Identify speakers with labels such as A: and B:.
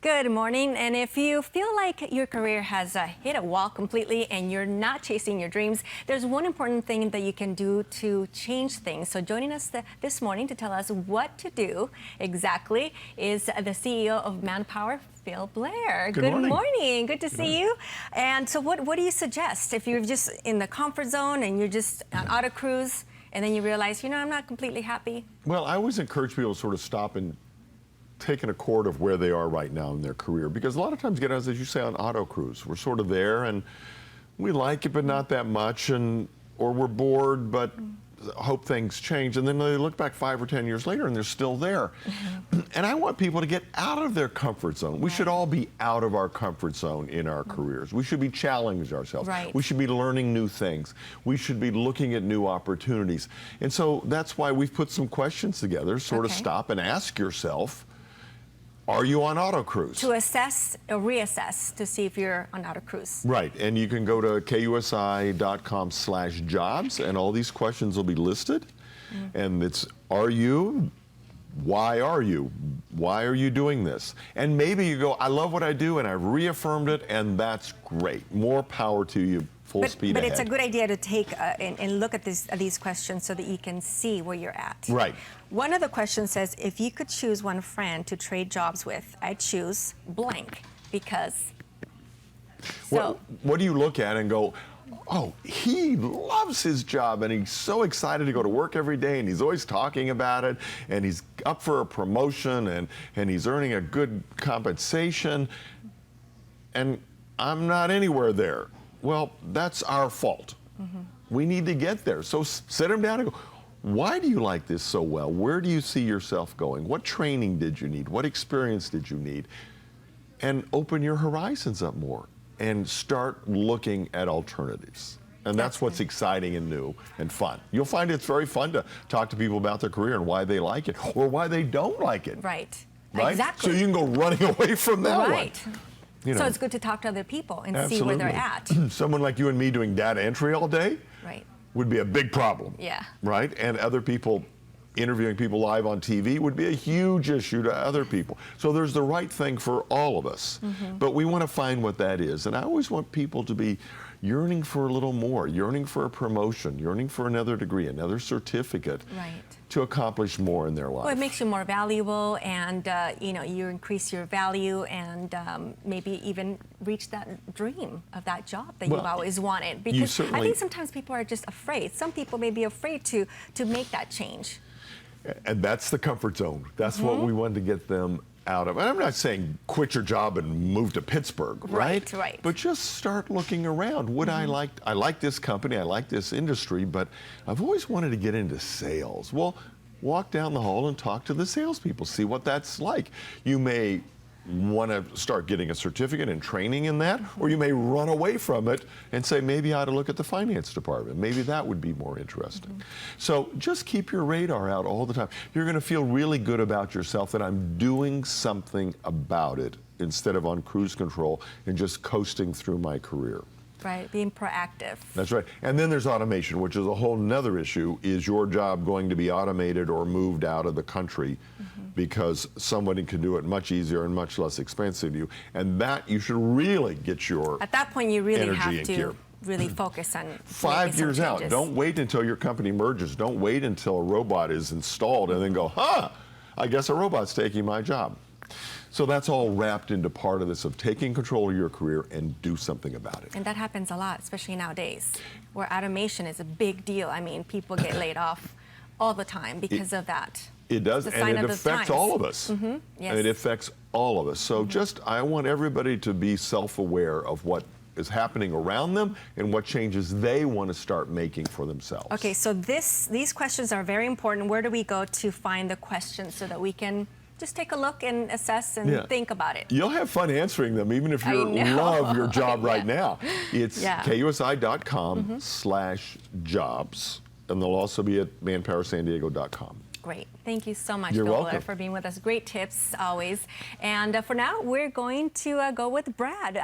A: Good morning. And if you feel like your career has hit a wall completely and you're not chasing your dreams, there's one important thing that you can do to change things. So joining us this morning to tell us what to do exactly is the CEO of Manpower, Blair.
B: Good morning.
A: Good to see you. And so what do you suggest if you're just in the comfort zone and you're just on auto cruise and then you realize, I'm not completely happy?
B: Well, I always encourage people to sort of stop and take an accord of where they are right now in their career, because a lot of times get us, as you say, on auto cruise. We're sort of there and we like it, but not that much, or we're bored, but hope things change. And then they look back 5 or 10 years later and they're still there. And I want people to get out of their comfort zone. We should all be out of our comfort zone in our careers. We should be challenging ourselves.
A: Right.
B: We should be learning new things. We should be looking at new opportunities. And so that's why we've put some questions together, sort of stop and ask yourself, are you on auto cruise?
A: To assess or reassess to see if you're on auto cruise.
B: Right, and you can go to KUSI.com/jobs and all these questions will be listed. And it's, are you? Why are you? Why are you doing this? And maybe you go, I love what I do and I've reaffirmed it, and that's great. More power to you. Full speed
A: but
B: ahead.
A: It's a good idea to take and look at these questions so that you can see where you're at.
B: Right.
A: One of the questions says, if you could choose one friend to trade jobs with, I'd choose blank, because.
B: Well, what do you look at and go, oh, he loves his job and he's so excited to go to work every day and he's always talking about it and he's up for a promotion and he's earning a good compensation, and I'm not anywhere there. Well, that's our fault. We need to get there. So sit him down and go, why do you like this so well? Where do you see yourself going? What training did you need? What experience did you need? And open your horizons up more and start looking at alternatives. And that's what's exciting and new and fun. You'll find it's very fun to talk to people about their career and why they like it or why they don't like it.
A: Right.
B: Exactly. So you can go running away from that one.
A: So it's good to talk to other people and see where they're at.
B: Someone like you and me doing data entry all day would be a big problem.
A: Yeah.
B: Right? And other people interviewing people live on TV would be a huge issue to other people. So there's the right thing for all of us. But we want to find what that is. And I always want people to be yearning for a little more, yearning for a promotion, yearning for another degree, another certificate. To accomplish more in their life.
A: Well, it makes you more valuable, and you increase your value, and maybe even reach that dream of that job that you've always wanted. Because I think sometimes people are just afraid. Some people may be afraid to make that change.
B: And that's the comfort zone. That's what we want to get them out of. And I'm not saying quit your job and move to Pittsburgh, right?
A: Right.
B: But just start looking around. Would I like this company, I like this industry, but I've always wanted to get into sales. Well, walk down the hall and talk to the salespeople, see what that's like. You may want to start getting a certificate and training in that, or you may run away from it and say, maybe I ought to look at the finance department. Maybe that would be more interesting. So just keep your radar out all the time. You're going to feel really good about yourself that I'm doing something about it instead of on cruise control and just coasting through my career.
A: Right, being proactive.
B: That's right. And then there's automation, which is a whole nother issue. Is your job going to be automated or moved out of the country because somebody can do it much easier and much less expensive to you? And that you should really get your
A: At that point, you really have to
B: gear.
A: really focus on
B: 5 years out. Don't wait until your company merges. Don't wait until a robot is installed and then go, I guess a robot's taking my job. So that's all wrapped into part of this of taking control of your career and do something about it.
A: And that happens a lot, especially nowadays, where automation is a big deal. I mean, people get laid off all the time because of that.
B: It does, and it affects all of us.
A: Yes.
B: It affects all of us. So I want everybody to be self-aware of what is happening around them and what changes they want to start making for themselves.
A: Okay, so these questions are very important. Where do we go to find the questions so that we can just take a look and assess and think about it?
B: You'll have fun answering them, even if you love your job right now. It's KUSI.com/jobs, and they'll also be at manpowersandiego.com.
A: Great. Thank you so much,
B: You're
A: Blair,
B: welcome.
A: for being with us. Great tips, always. And for now, we're going to go with Brad.